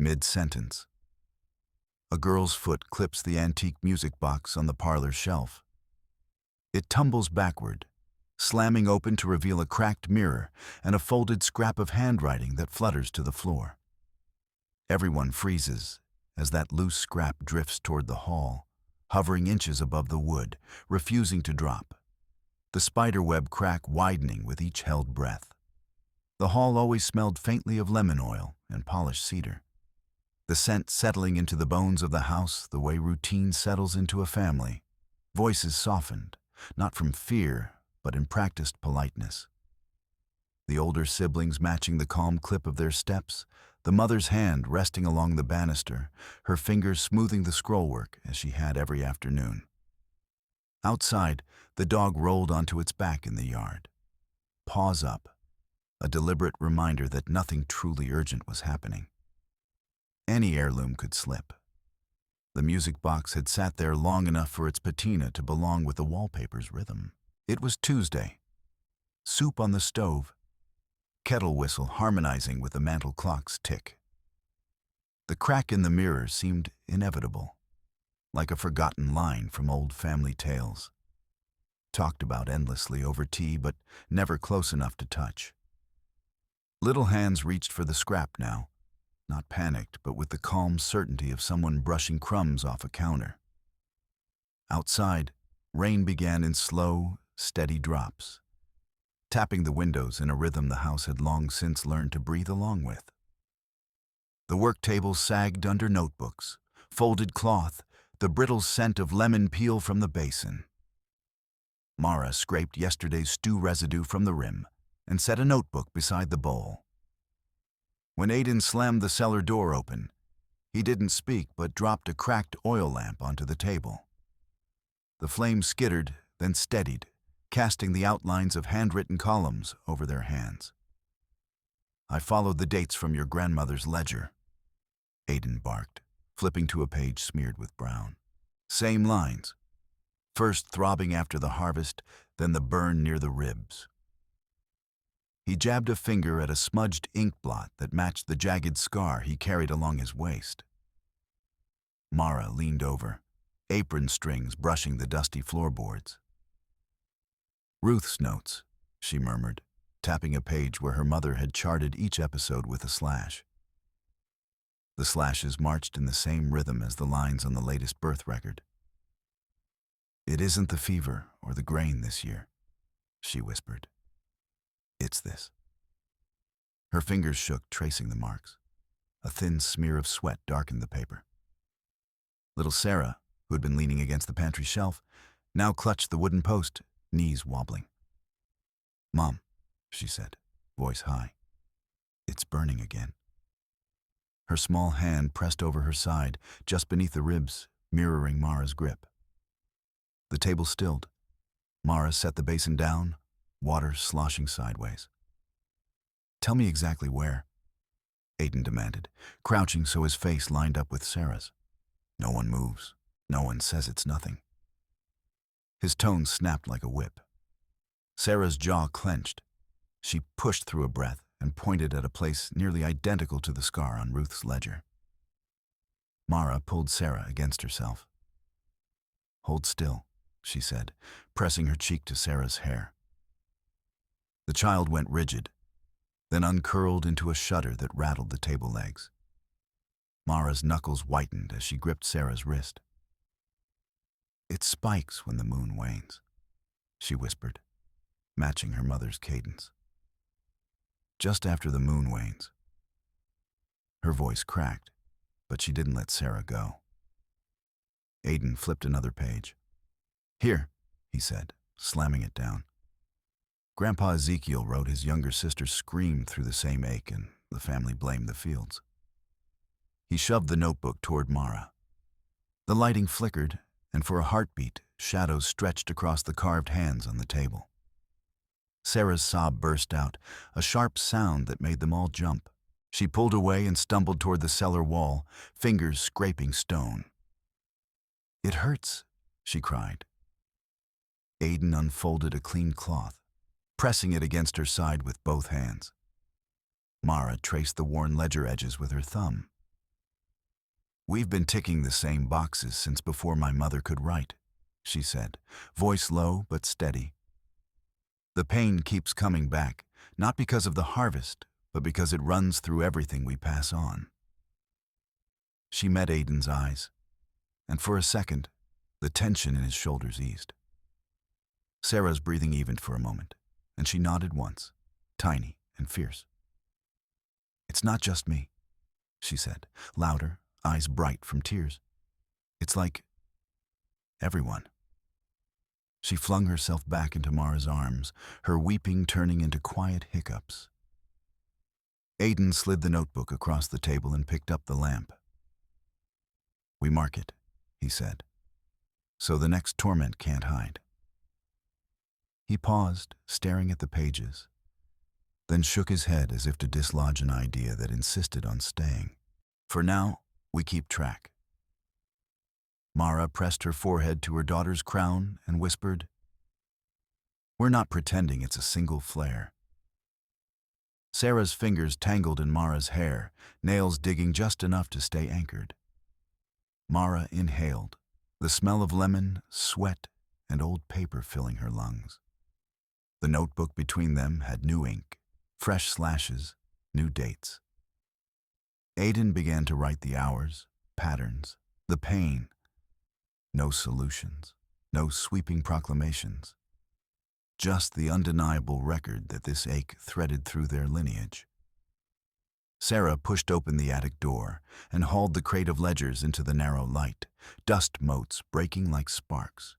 Mid-sentence, a girl's foot clips the antique music box on the parlor shelf. It tumbles backward, slamming open to reveal a cracked mirror and a folded scrap of handwriting that flutters to the floor. Everyone freezes as that loose scrap drifts toward the hall, hovering inches above the wood, refusing to drop, the spiderweb crack widening with each held breath. The hall always smelled faintly of lemon oil and polished cedar, the scent settling into the bones of the house the way routine settles into a family. Voices softened, not from fear, but in practiced politeness. The older siblings matching the calm clip of their steps, the mother's hand resting along the banister, her fingers smoothing the scrollwork as she had every afternoon. Outside, the dog rolled onto its back in the yard. Paws up, a deliberate reminder that nothing truly urgent was happening. Any heirloom could slip. The music box had sat there long enough for its patina to belong with the wallpaper's rhythm. It was Tuesday. Soup on the stove, kettle whistle harmonizing with the mantel clock's tick. The crack in the mirror seemed inevitable, like a forgotten line from old family tales, talked about endlessly over tea but never close enough to touch. Little hands reached for the scrap now, not panicked, but with the calm certainty of someone brushing crumbs off a counter. Outside, rain began in slow, steady drops, tapping the windows in a rhythm the house had long since learned to breathe along with. The work table sagged under notebooks, folded cloth, the brittle scent of lemon peel from the basin. Mara scraped yesterday's stew residue from the rim and set a notebook beside the bowl. When Aidan slammed the cellar door open, he didn't speak but dropped a cracked oil lamp onto the table. The flame skittered, then steadied, casting the outlines of handwritten columns over their hands. "I followed the dates from your grandmother's ledger," Aidan barked, flipping to a page smeared with brown. Same lines, first throbbing after the harvest, then the burn near the ribs. He jabbed a finger at a smudged ink blot that matched the jagged scar he carried along his waist. Mara leaned over, apron strings brushing the dusty floorboards. "Ruth's notes," she murmured, tapping a page where her mother had charted each episode with a slash. The slashes marched in the same rhythm as the lines on the latest birth record. "It isn't the fever or the grain this year," she whispered. "It's this." Her fingers shook, tracing the marks. A thin smear of sweat darkened the paper. Little Sarah, who had been leaning against the pantry shelf, now clutched the wooden post, knees wobbling. "Mom," she said, voice high. "It's burning again." Her small hand pressed over her side, just beneath the ribs, mirroring Mara's grip. The table stilled. Mara set the basin down, water sloshing sideways. "Tell me exactly where," Aidan demanded, crouching so his face lined up with Sarah's. "No one moves. No one says it's nothing." His tone snapped like a whip. Sarah's jaw clenched. She pushed through a breath and pointed at a place nearly identical to the scar on Ruth's ledger. Mara pulled Sarah against herself. "Hold still," she said, pressing her cheek to Sarah's hair. The child went rigid, then uncurled into a shudder that rattled the table legs. Mara's knuckles whitened as she gripped Sarah's wrist. "It spikes when the moon wanes," she whispered, matching her mother's cadence. "Just after the moon wanes." Her voice cracked, but she didn't let Sarah go. Aidan flipped another page. "Here," he said, slamming it down. Grandpa Ezekiel wrote his younger sister screamed through the same ache, and the family blamed the fields. He shoved the notebook toward Mara. The lighting flickered, and for a heartbeat, shadows stretched across the carved hands on the table. Sarah's sob burst out, a sharp sound that made them all jump. She pulled away and stumbled toward the cellar wall, fingers scraping stone. "It hurts," she cried. Aidan unfolded a clean cloth, pressing it against her side with both hands. Mara traced the worn ledger edges with her thumb. We've been ticking the same boxes since before my mother could write, she said, voice low but steady. The pain keeps coming back, not because of the harvest, but because it runs through everything we pass on. She met Aiden's eyes, and for a second, the tension in his shoulders eased. Sarah's breathing evened for a moment, and she nodded once, tiny and fierce. It's not just me, she said, louder, eyes bright from tears. It's like everyone. She flung herself back into Mara's arms, her weeping turning into quiet hiccups. Aiden slid the notebook across the table and picked up the lamp. We mark it, he said, so the next torment can't hide. He paused, staring at the pages, then shook his head as if to dislodge an idea that insisted on staying. For now, we keep track. Mara pressed her forehead to her daughter's crown and whispered, "We're not pretending it's a single flare." Sarah's fingers tangled in Mara's hair, nails digging just enough to stay anchored. Mara inhaled, the smell of lemon, sweat, and old paper filling her lungs. The notebook between them had new ink, fresh slashes, new dates. Aiden began to write the hours, patterns, the pain. No solutions, no sweeping proclamations. Just the undeniable record that this ache threaded through their lineage. Sarah pushed open the attic door and hauled the crate of ledgers into the narrow light, dust motes breaking like sparks.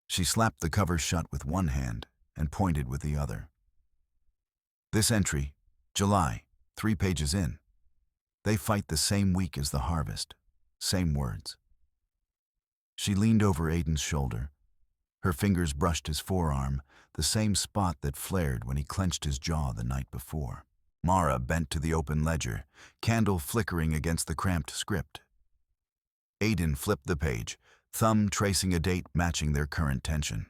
She slapped the cover shut with one hand and pointed with the other. This entry, July, 3 pages in. They fight the same week as the harvest, same words. She leaned over Aiden's shoulder. Her fingers brushed his forearm, the same spot that flared when he clenched his jaw the night before. Mara bent to the open ledger, candle flickering against the cramped script. Aiden flipped the page, thumb tracing a date matching their current tension.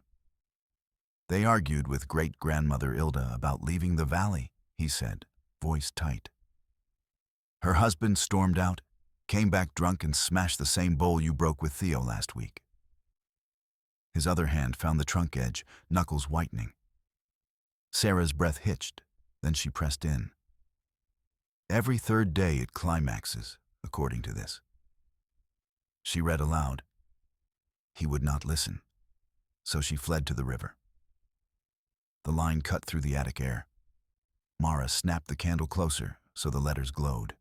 They argued with great-grandmother Ilda about leaving the valley, he said, voice tight. Her husband stormed out, came back drunk and smashed the same bowl you broke with Theo last week. His other hand found the trunk edge, knuckles whitening. Sarah's breath hitched, then she pressed in. Every third day it climaxes, according to this. She read aloud. He would not listen, so she fled to the river. The line cut through the attic air. Mara snapped the candle closer so the letters glowed.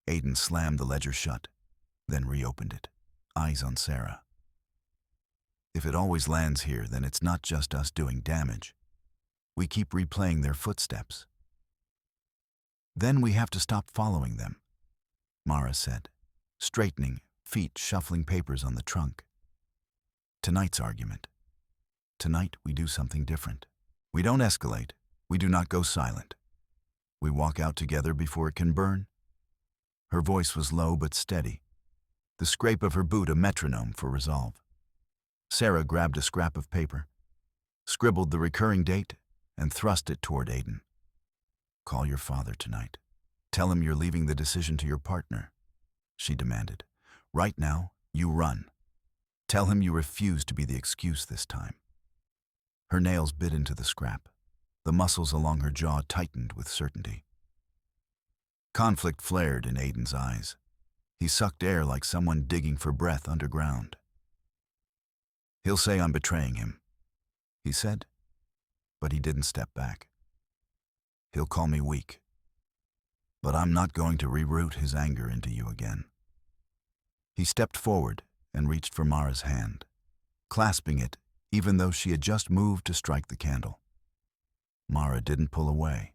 Aiden slammed the ledger shut, then reopened it, eyes on Sarah. If it always lands here, then it's not just us doing damage. We keep replaying their footsteps. Then we have to stop following them, Mara said, straightening, feet shuffling papers on the trunk. Tonight's argument. Tonight we do something different. We don't escalate. We do not go silent. We walk out together before it can burn. Her voice was low but steady, the scrape of her boot a metronome for resolve. Sarah grabbed a scrap of paper, scribbled the recurring date, and thrust it toward Aiden. Call your father tonight. Tell him you're leaving the decision to your partner, she demanded. Right now, you run. Tell him you refuse to be the excuse this time. Her nails bit into the scrap. The muscles along her jaw tightened with certainty. Conflict flared in Aiden's eyes. He sucked air like someone digging for breath underground. He'll say I'm betraying him, he said, but he didn't step back. He'll call me weak, but I'm not going to reroute his anger into you again. He stepped forward and reached for Mara's hand, clasping it even though she had just moved to strike the candle. Mara didn't pull away.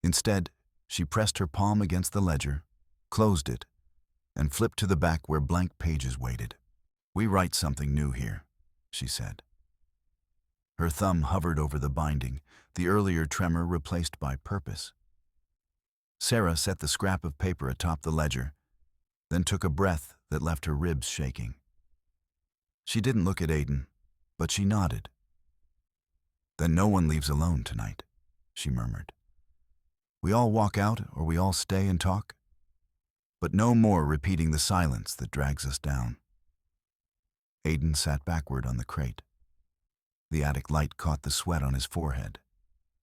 Instead, she pressed her palm against the ledger, closed it, and flipped to the back where blank pages waited. We write something new here, she said. Her thumb hovered over the binding, the earlier tremor replaced by purpose. Sarah set the scrap of paper atop the ledger, then took a breath that left her ribs shaking. She didn't look at Aiden, but she nodded. Then no one leaves alone tonight, she murmured. We all walk out or we all stay and talk? but no more repeating the silence that drags us down. Aiden sat backward on the crate. The attic light caught the sweat on his forehead.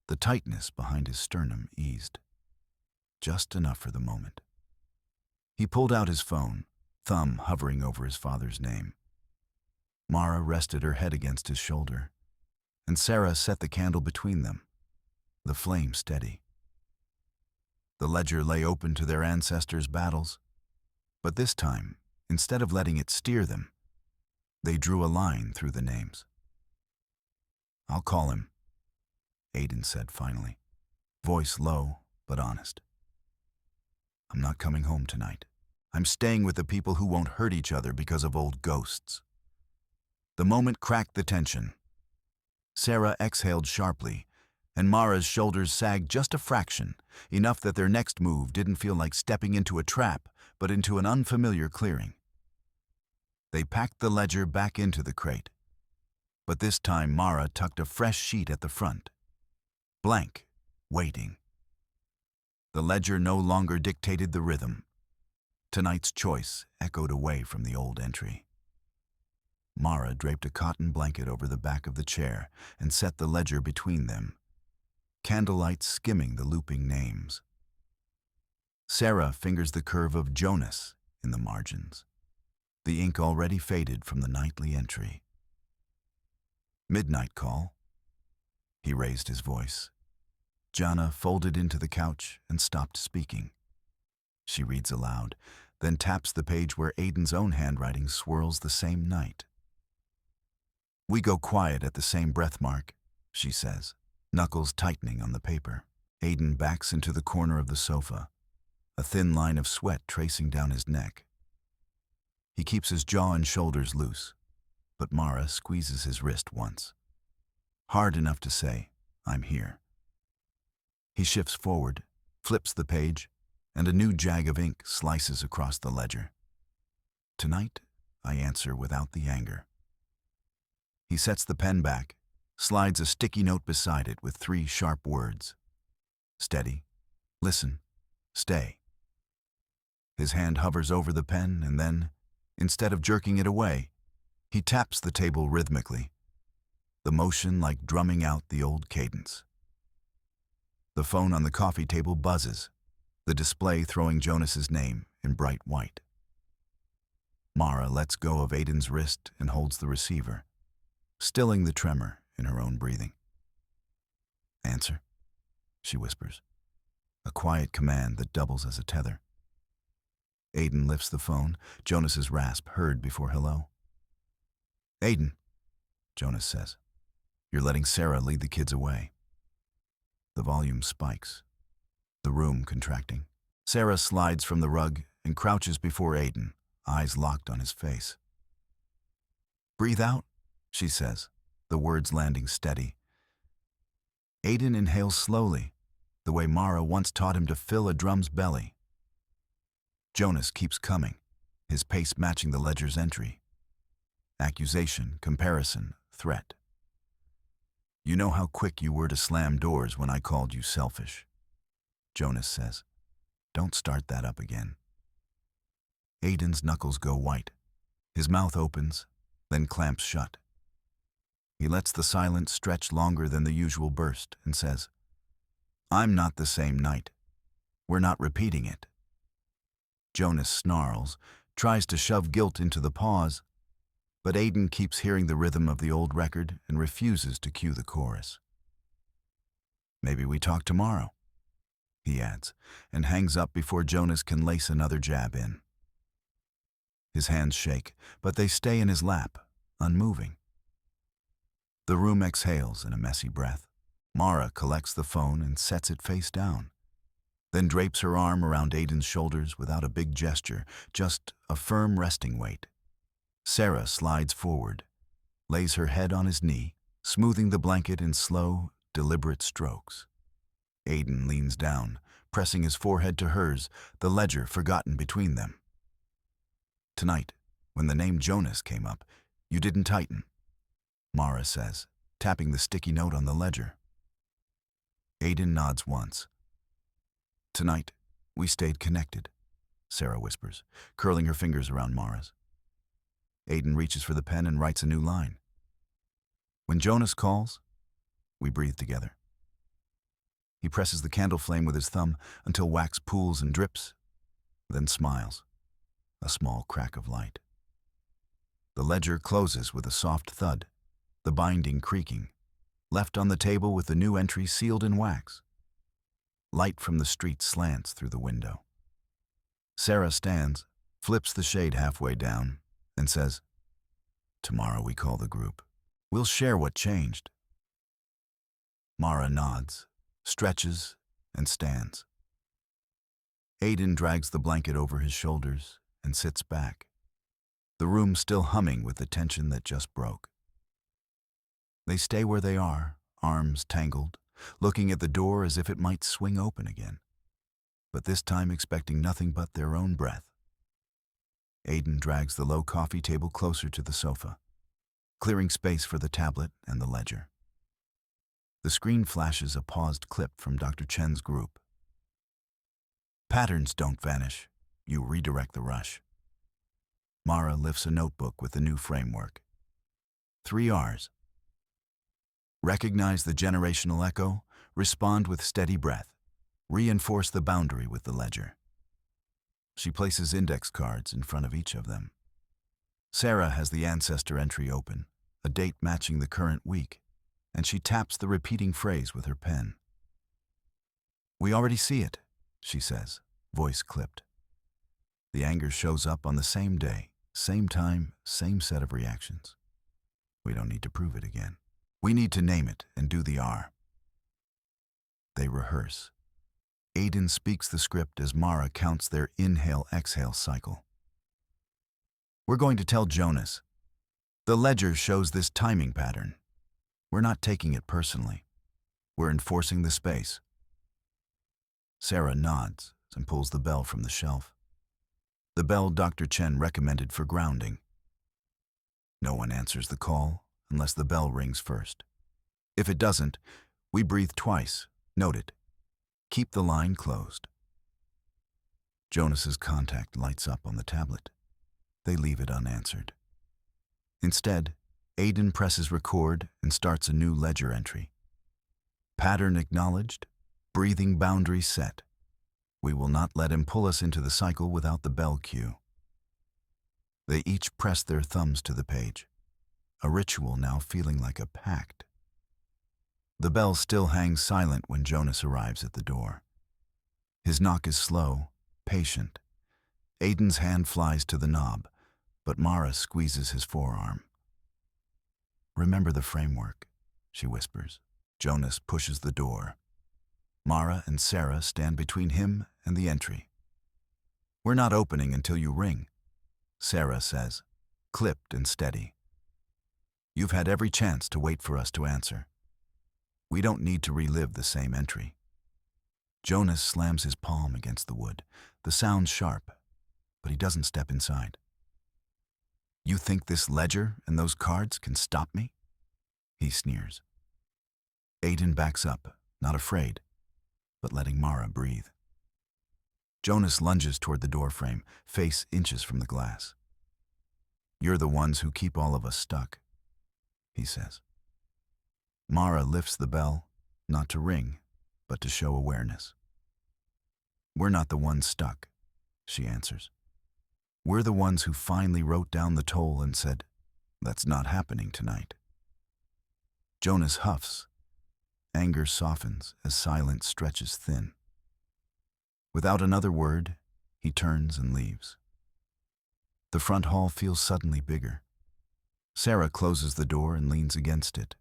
The tightness behind his sternum eased. Just enough for the moment. He pulled out his phone, thumb hovering over his father's name. Mara rested her head against his shoulder, and Sarah set the candle between them, the flame steady. The ledger lay open to their ancestors' battles, but this time, instead of letting it steer them, they drew a line through the names. "I'll call him," Aiden said finally, voice low but honest. "I'm not coming home tonight. I'm staying with the people who won't hurt each other because of old ghosts." The moment cracked the tension. Sarah exhaled sharply, and Mara's shoulders sagged just a fraction, enough that their next move didn't feel like stepping into a trap, but into an unfamiliar clearing. They packed the ledger back into the crate, but this time Mara tucked a fresh sheet at the front. Blank, waiting. The ledger no longer dictated the rhythm. Tonight's choice echoed away from the old entry. Mara draped a cotton blanket over the back of the chair and set the ledger between them, candlelight skimming the looping names. Sarah fingers the curve of Jonas in the margins, the ink already faded from the nightly entry. "Midnight call." He raised his voice. Jana folded into the couch and stopped speaking. She reads aloud, then taps the page where Aiden's own handwriting swirls the same night. "We go quiet at the same breath mark," she says, knuckles tightening on the paper. Aiden backs into the corner of the sofa, a thin line of sweat tracing down his neck. He keeps his jaw and shoulders loose, but Mara squeezes his wrist once. Hard enough to say, "I'm here." He shifts forward, flips the page, and a new jag of ink slices across the ledger. "Tonight," I answer without the anger. He sets the pen back, slides a sticky note beside it with 3 sharp words. "Steady, listen, stay." His hand hovers over the pen and then, instead of jerking it away, he taps the table rhythmically, the motion like drumming out the old cadence. The phone on the coffee table buzzes, the display throwing Jonas's name in bright white. Mara lets go of Aiden's wrist and holds the receiver, stilling the tremor in her own breathing. "Answer," she whispers, a quiet command that doubles as a tether. Aiden lifts the phone, Jonas's rasp heard before hello. "Aiden," Jonas says, "you're letting Sarah lead the kids away." The volume spikes, the room contracting. Sarah slides from the rug and crouches before Aiden, eyes locked on his face. "Breathe out," she says, the words landing steady. Aiden inhales slowly, the way Mara once taught him to fill a drum's belly. Jonas keeps coming, his pace matching the ledger's entry. Accusation, comparison, threat. "You know how quick you were to slam doors when I called you selfish," Jonas says. "Don't start that up again." Aiden's knuckles go white. His mouth opens, then clamps shut. He lets the silence stretch longer than the usual burst and says, "I'm not the same night. We're not repeating it." Jonas snarls, tries to shove guilt into the pause, but Aiden keeps hearing the rhythm of the old record and refuses to cue the chorus. "Maybe we talk tomorrow," he adds, and hangs up before Jonas can lace another jab in. His hands shake, but they stay in his lap, unmoving. The room exhales in a messy breath. Mara collects the phone and sets it face down, then drapes her arm around Aiden's shoulders without a big gesture, just a firm resting weight. Sarah slides forward, lays her head on his knee, smoothing the blanket in slow, deliberate strokes. Aiden leans down, pressing his forehead to hers, the ledger forgotten between them. "Tonight, when the name Jonas came up, you didn't tighten," Mara says, tapping the sticky note on the ledger. Aiden nods once. "Tonight, we stayed connected. Sarah whispers, curling her fingers around Mara's. Aiden reaches for the pen and writes a new line. When Jonas calls, we breathe together. He presses the candle flame with his thumb until wax pools and drips, then smiles, a small crack of light. The ledger closes with a soft thud, the binding creaking, left on the table with the new entry sealed in wax. Light from the street slants through the window. Sarah stands, flips the shade halfway down, and says, "Tomorrow we call the group. We'll share what changed." Mara nods, stretches, and stands. Aiden drags the blanket over his shoulders and sits back, the room still humming with the tension that just broke. They stay where they are, arms tangled, looking at the door as if it might swing open again, but this time expecting nothing but their own breath. Aiden drags the low coffee table closer to the sofa, clearing space for the tablet and the ledger. The screen flashes a paused clip from Dr. Chen's group. Patterns don't vanish. You redirect the rush. Mara lifts a notebook with the new framework. 3 R's. Recognize the generational echo, respond with steady breath, reinforce the boundary with the ledger. She places index cards in front of each of them. Sarah has the ancestor entry open, a date matching the current week, and she taps the repeating phrase with her pen. We already see it, she says, voice clipped. The anger shows up on the same day, same time, same set of reactions. We don't need to prove it again. We need to name it and do the R. They rehearse. Aiden speaks the script as Mara counts their inhale-exhale cycle. We're going to tell Jonas. The ledger shows this timing pattern. We're not taking it personally. We're enforcing the space. Sarah nods and pulls the bell from the shelf. The bell Dr. Chen recommended for grounding. No one answers the call unless the bell rings first. If it doesn't, we breathe twice, noted. Keep the line closed. Jonas's contact lights up on the tablet. They leave it unanswered. Instead, Aiden presses record and starts a new ledger entry. Pattern acknowledged, breathing boundary set. We will not let him pull us into the cycle without the bell cue. They each press their thumbs to the page, a ritual now feeling like a pact. The bell still hangs silent when Jonas arrives at the door. His knock is slow, patient. Aiden's hand flies to the knob, but Mara squeezes his forearm. Remember the framework, she whispers. Jonas pushes the door. Mara and Sarah stand between him and the entry. We're not opening until you ring, Sarah says, clipped and steady. You've had every chance to wait for us to answer. We don't need to relive the same entry. Jonas slams his palm against the wood, the sound sharp, but he doesn't step inside. You think this ledger and those cards can stop me? He sneers. Aiden backs up, not afraid, but letting Mara breathe. Jonas lunges toward the doorframe, face inches from the glass. You're the ones who keep all of us stuck, he says. Mara lifts the bell, not to ring, but to show awareness. We're not the ones stuck, she answers. We're the ones who finally wrote down the toll and said, that's not happening tonight. Jonas huffs. Anger softens as silence stretches thin. Without another word, he turns and leaves. The front hall feels suddenly bigger. Sarah closes the door and leans against it,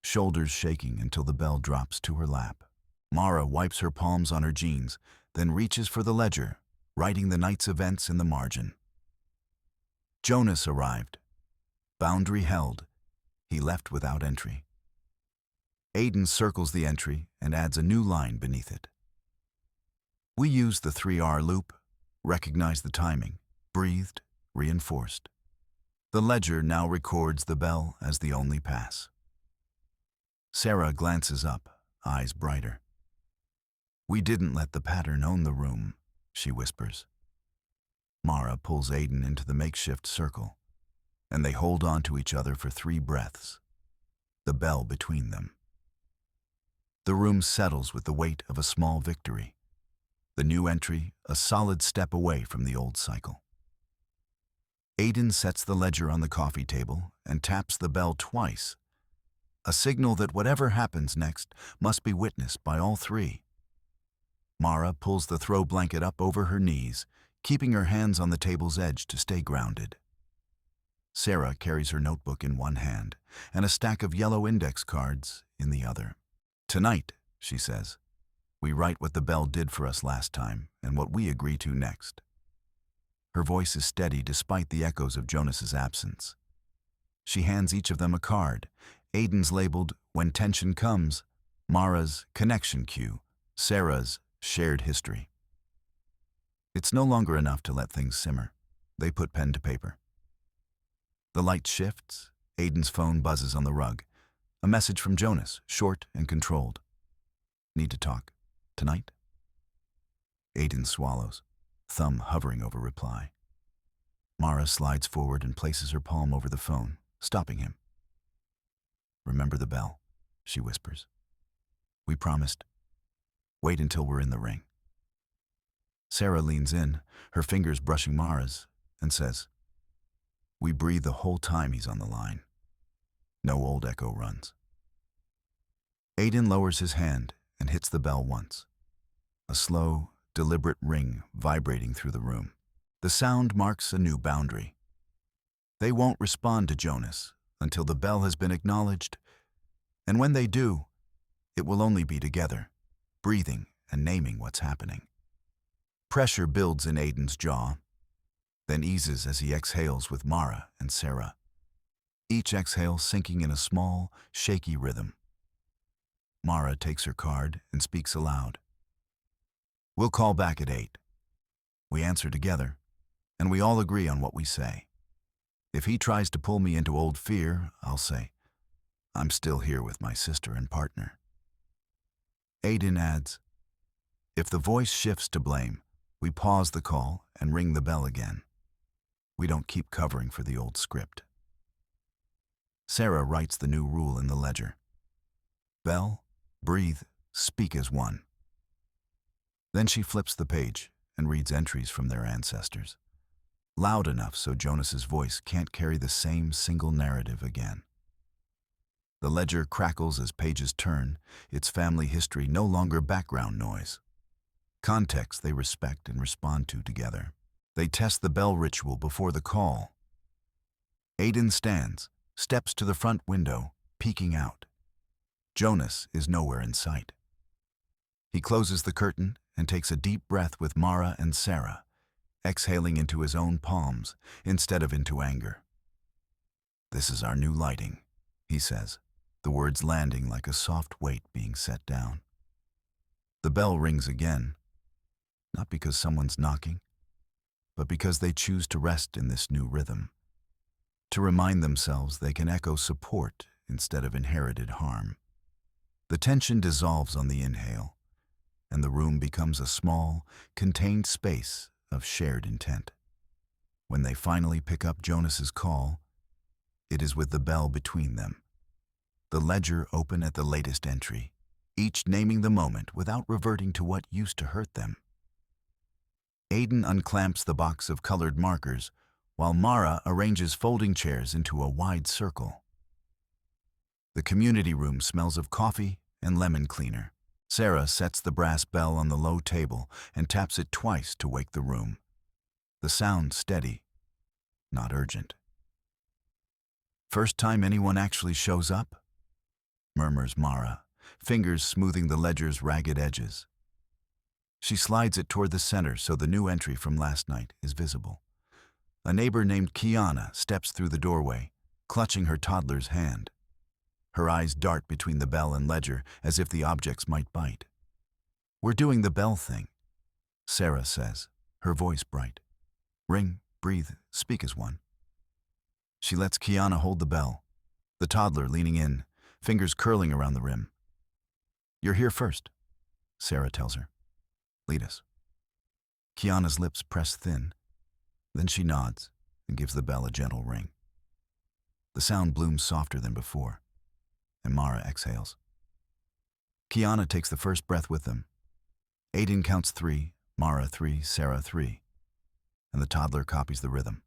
shoulders shaking until the bell drops to her lap. Mara wipes her palms on her jeans, then reaches for the ledger, writing the night's events in the margin. Jonas arrived. Boundary held. He left without entry. Aiden circles the entry and adds a new line beneath it. We used the 3R loop, recognized the timing, breathed, reinforced. The ledger now records the bell as the only pass. Sarah glances up, eyes brighter. We didn't let the pattern own the room, she whispers. Mara pulls Aiden into the makeshift circle, and they hold on to each other for 3 breaths, the bell between them. The room settles with the weight of a small victory, the new entry a solid step away from the old cycle. Aiden sets the ledger on the coffee table and taps the bell twice, a signal that whatever happens next must be witnessed by all 3. Mara pulls the throw blanket up over her knees, keeping her hands on the table's edge to stay grounded. Sarah carries her notebook in one hand and a stack of yellow index cards in the other. "Tonight," she says, "we write what the bell did for us last time and what we agree to next." Her voice is steady despite the echoes of Jonas's absence. She hands each of them a card, Aiden's labeled "When Tension Comes," Mara's "Connection Cue," Sarah's "Shared History." It's no longer enough to let things simmer. They put pen to paper. The light shifts, Aiden's phone buzzes on the rug. A message from Jonas, short and controlled. "Need to talk. Tonight?" Aiden swallows, thumb hovering over reply. Mara slides forward and places her palm over the phone, stopping him. "Remember the bell," she whispers. "We promised. Wait until we're in the ring." Sarah leans in, her fingers brushing Mara's, and says, "We breathe the whole time he's on the line. No old echo runs." Aiden lowers his hand and hits the bell once. A slow, deliberate ring vibrating through the room. The sound marks a new boundary. They won't respond to Jonas until the bell has been acknowledged, and when they do, it will only be together, breathing and naming what's happening. Pressure builds in Aiden's jaw, then eases as he exhales with Mara and Sarah, each exhale sinking in a small, shaky rhythm. Mara takes her card and speaks aloud. "We'll call back at 8. We answer together, and we all agree on what we say. If he tries to pull me into old fear, I'll say, 'I'm still here with my sister and partner.'" Aiden adds, "If the voice shifts to blame, we pause the call and ring the bell again. We don't keep covering for the old script." Sarah writes the new rule in the ledger. Bell, breathe, speak as one. Then she flips the page and reads entries from their ancestors, loud enough so Jonas's voice can't carry the same single narrative again. The ledger crackles as pages turn, its family history no longer background noise. Context they respect and respond to together. They test the bell ritual before the call. Aiden stands, steps to the front window, peeking out. Jonas is nowhere in sight. He closes the curtain and takes a deep breath with Mara and Sarah, exhaling into his own palms instead of into anger. "This is our new lighting," he says, the words landing like a soft weight being set down. The bell rings again, not because someone's knocking, but because they choose to rest in this new rhythm, to remind themselves they can echo support instead of inherited harm. The tension dissolves on the inhale, and the room becomes a small, contained space of shared intent. When they finally pick up Jonas's call, it is with the bell between them, the ledger open at the latest entry, each naming the moment without reverting to what used to hurt them. Aiden unclamps the box of colored markers, while Mara arranges folding chairs into a wide circle. The community room smells of coffee and lemon cleaner. Sarah sets the brass bell on the low table and taps it twice to wake the room. The sound steady, not urgent. "First time anyone actually shows up?" murmurs Mara, fingers smoothing the ledger's ragged edges. She slides it toward the center so the new entry from last night is visible. A neighbor named Kiana steps through the doorway, clutching her toddler's hand. Her eyes dart between the bell and ledger as if the objects might bite. "We're doing the bell thing," Sarah says, her voice bright. "Ring, breathe, speak as one." She lets Kiana hold the bell, the toddler leaning in, fingers curling around the rim. "You're here first," Sarah tells her. "Lead us." Kiana's lips press thin. Then she nods and gives the bell a gentle ring. The sound blooms softer than before, and Mara exhales. Kiana takes the first breath with them. Aiden counts 3, Mara 3, Sarah 3, and the toddler copies the rhythm.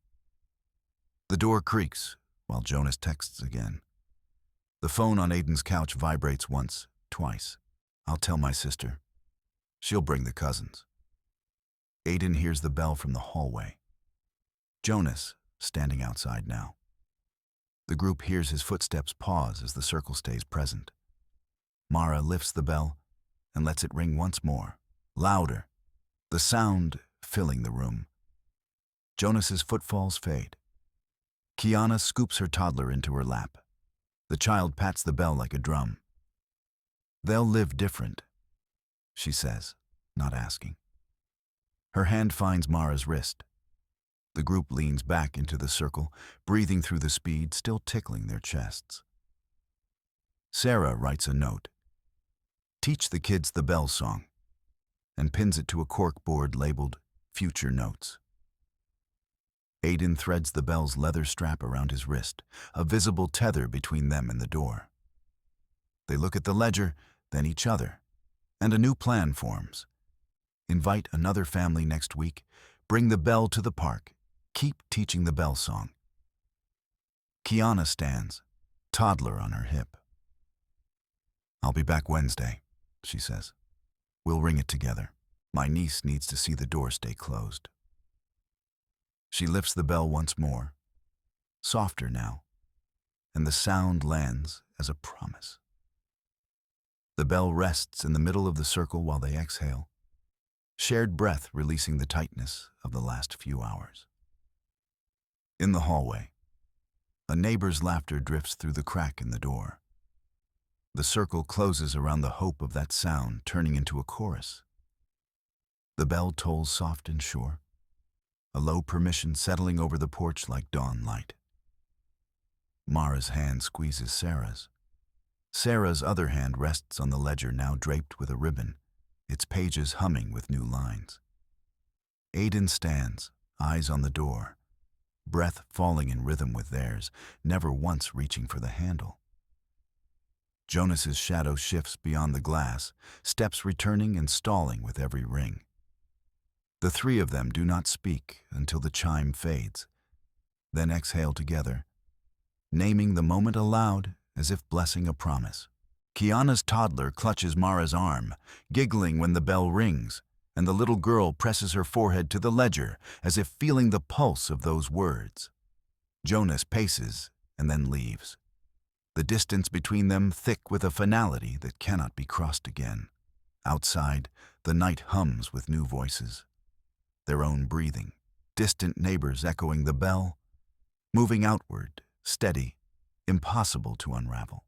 The door creaks while Jonas texts again. The phone on Aiden's couch vibrates once, twice. I'll tell my sister. She'll bring the cousins. Aiden hears the bell from the hallway. Jonas, standing outside now. The group hears his footsteps pause as the circle stays present. Mara lifts the bell and lets it ring once more, louder, the sound filling the room. Jonas's footfalls fade. Kiana scoops her toddler into her lap. The child pats the bell like a drum. They'll live different, she says, not asking. Her hand finds Mara's wrist. The group leans back into the circle, breathing through the speed, still tickling their chests. Sarah writes a note. Teach the kids the bell song, and pins it to a cork board labeled Future Notes. Aiden threads the bell's leather strap around his wrist, a visible tether between them and the door. They look at the ledger, then each other, and a new plan forms. Invite another family next week, bring the bell to the park, keep teaching the bell song. Kiana stands, toddler on her hip. I'll be back Wednesday, she says. We'll ring it together. My niece needs to see the door stay closed. She lifts the bell once more, softer now, and the sound lands as a promise. The bell rests in the middle of the circle while they exhale, shared breath releasing the tightness of the last few hours. In the hallway, a neighbor's laughter drifts through the crack in the door. The circle closes around the hope of that sound turning into a chorus. The bell tolls soft and sure, a low permission settling over the porch like dawn light. Mara's hand squeezes Sarah's. Sarah's other hand rests on the ledger now draped with a ribbon, its pages humming with new lines. Aiden stands, eyes on the door, breath falling in rhythm with theirs, never once reaching for the handle. Jonas's shadow shifts beyond the glass, steps returning and stalling with every ring. The three of them do not speak until the chime fades, then exhale together, naming the moment aloud as if blessing a promise. Kiana's toddler clutches Mara's arm, giggling when the bell rings, and the little girl presses her forehead to the ledger as if feeling the pulse of those words. Jonas paces and then leaves, the distance between them thick with a finality that cannot be crossed again. Outside, the night hums with new voices, their own breathing, distant neighbors echoing the bell, moving outward, steady, impossible to unravel.